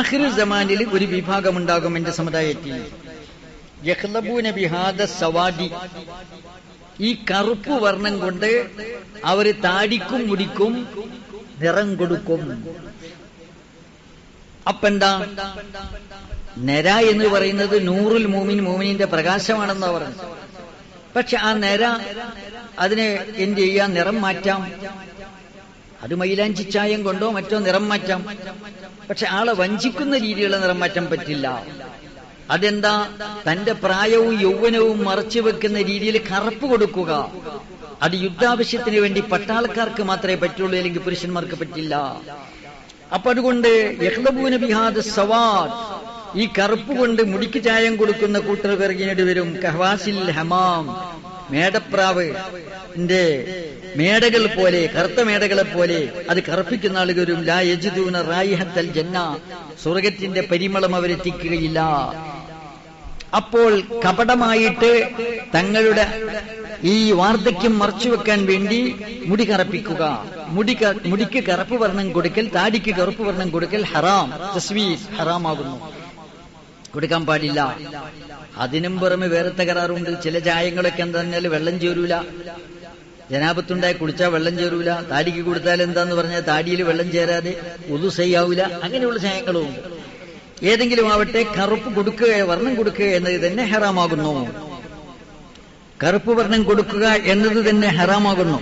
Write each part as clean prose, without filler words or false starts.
ആഖിർ സമാനിൽ ഒരു വിഭാഗമുണ്ടാകും എന്റെ സമുദായത്തിൽ. യഖ്ലബൂന ബിഹാദ സവാദി, ഈ കറുപ്പ് വർണ്ണം കൊണ്ട് അവര് താടിക്കും മുടിക്കും നിറം കൊടുക്കും. അപ്പെന്താ നെര എന്ന് പറയുന്നത് നൂറുൽ മൂമിൻ, മൂമിനിന്റെ പ്രകാശമാണെന്നാ പറഞ്ഞത്. പക്ഷെ ആ നെര അതിനെ എന്ത് ചെയ്യാൻ, നിറം മാറ്റാം. അത് മൈലാഞ്ചി ചായം കൊണ്ടോ മറ്റോ നിറം മാറ്റാം. പക്ഷെ ആളെ വഞ്ചിക്കുന്ന രീതിയിലുള്ള നിറം മാറ്റാൻ പറ്റില്ല. അതെന്താ, തന്റെ പ്രായവും യൗവനവും മറച്ചു വെക്കുന്ന രീതിയിൽ കറുപ്പ് കൊടുക്കുക. അത് യുദ്ധാവശ്യത്തിന് വേണ്ടി പട്ടാളക്കാർക്ക് മാത്രമേ പറ്റുള്ളൂ, അല്ലെങ്കിൽ പുരുഷന്മാർക്ക് പറ്റില്ല. അപ്പൊ അതുകൊണ്ട് യഖ്ലബൂന ബിഹാദ സവാദ്, ഈ കറുപ്പ് കൊണ്ട് മുടിക്ക് ചായം കൊടുക്കുന്ന കൂട്ടർ പിറകിനേണ്ടി വരും. കഹ്വാസിൽ ഹമാം, മേടപ്രാവ് മേടകൾ പോലെ, കറുത്ത മേടകളെ പോലെ അത് കറുപ്പിക്കുന്ന ആളുകളും. ലാ യജിദൂന റായിഹത്തൽ ജന്ന, സ്വർഗത്തിന്റെ പരിമളം അവരെത്തിക്കുകയില്ല. അപ്പോൾ കപടമായിട്ട് തങ്ങളുടെ ഈ വാർദ്ധക്യം മറച്ചുവെക്കാൻ വേണ്ടി മുടി കറുപ്പിക്കുക. മുടിക്ക് കറുപ്പ് വർണ്ണം കൊടുക്കൽ, താടിക്ക് കറുപ്പ് വർണ്ണം കൊടുക്കൽ ഹറാം, തസ്വീസ് ഹറാമാകുന്നു, കൊടുക്കാൻ പാടില്ല. അതിനും പുറമെ വേറെ തകരാറുണ്ട്. ചില ചായങ്ങളൊക്കെ എന്താ പറഞ്ഞാൽ വെള്ളം ചേരൂല, ജനാപത്തുണ്ടായി കുടിച്ചാൽ വെള്ളം ചേരൂല. താടിക്ക് കൊടുത്താൽ എന്താന്ന് പറഞ്ഞാൽ താടിയിൽ വെള്ളം ചേരാതെ ഒതു ചെയ്യാവൂല. അങ്ങനെയുള്ള ചായങ്ങളും ഉണ്ട്. ഏതെങ്കിലും ആവട്ടെ, കറുപ്പ് കൊടുക്കുക, വർണ്ണം കൊടുക്കുക എന്നത് തന്നെ ഹറാമാകുന്നു. കറുപ്പ് വർണ്ണം കൊടുക്കുക എന്നത് തന്നെ ഹറാമാകുന്നു.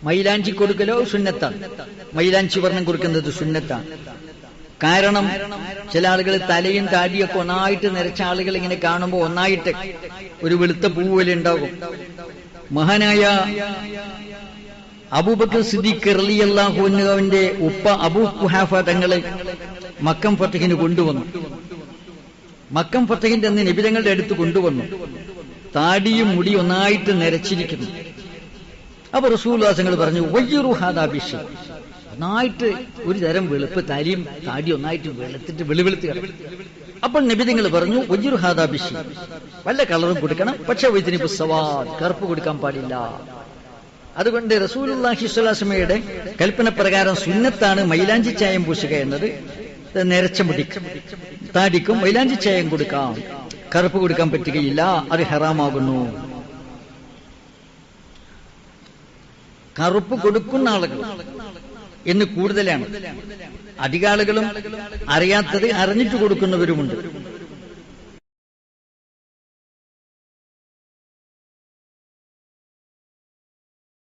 മൈലാഞ്ചി കൊടുക്കലോ സുന്നത്താണ്. മൈലാഞ്ചി വർണ്ണം കൊടുക്കുന്നത് സുന്നത്താണ്. കാരണം ചില ആളുകൾ തലയും താടിയൊക്കെ ഒന്നായിട്ട് നിറച്ച ആളുകൾ ഇങ്ങനെ കാണുമ്പോൾ ഒന്നായിട്ട് ഒരു വെളുത്ത പൂവല് ഉണ്ടാകും. മഹാനായ അബൂബക്കർ സിദ്ദീഖ് റളിയല്ലാഹു അൻഹുവിന്റെ ഉപ്പ അബൂ ഖുഹാഫ തങ്ങളെ മക്കം ഫതഹിന് കൊണ്ടുവന്നു. മക്കം ഫതഹിന്റെ അന്ന് നബി തങ്ങളുടെ അടുത്ത് കൊണ്ടുവന്നു. താടിയും മുടി ഒന്നായിട്ട് നിരച്ചിരിക്കുന്നു. അപ്പൊ റസൂലുള്ളാഹി തങ്ങൾ പറഞ്ഞു, വയ്യിറു ഹാദാ ബിശി, ഒന്നായിട്ട് ഒരു തരം വെളുപ്പ്, തലയും താടി ഒന്നായിട്ട് വെളുത്തിട്ട് വെളുവെളുത്ത് കിടക്കും. അപ്പോൾ നബി തങ്ങൾ പറഞ്ഞു, വയ്യിറു ഹാദാ ബിശി, വല്ല കളറും കൊടുക്കണം, പക്ഷെ വൈദ്യനിബു സവാദ്, കറുപ്പ് കൊടുക്കാൻ പാടില്ല. അതുകൊണ്ട് റസൂലുള്ളാഹി സ്വല്ലല്ലാഹു അലൈഹി വസല്ലമയുടെ കൽപ്പന പ്രകാരം സുന്നത്താണ് മൈലാഞ്ചി ചായം പൂശുക എന്നത്. നിരച്ച മുടിക്കും താടിക്കും മൈലാഞ്ചി ചായം കൊടുക്കാം, കറുപ്പ് കൊടുക്കാൻ പറ്റുകയില്ല, അത് ഹറാമാകുന്നു. കറുപ്പ് കൊടുക്കുന്ന ആളുകൾ ഇന്ന് കൂടുതലാണ്. അധിക ആളുകളും അറിയാത്തത് അറിഞ്ഞിട്ട് കൊടുക്കുന്നവരുമുണ്ട്.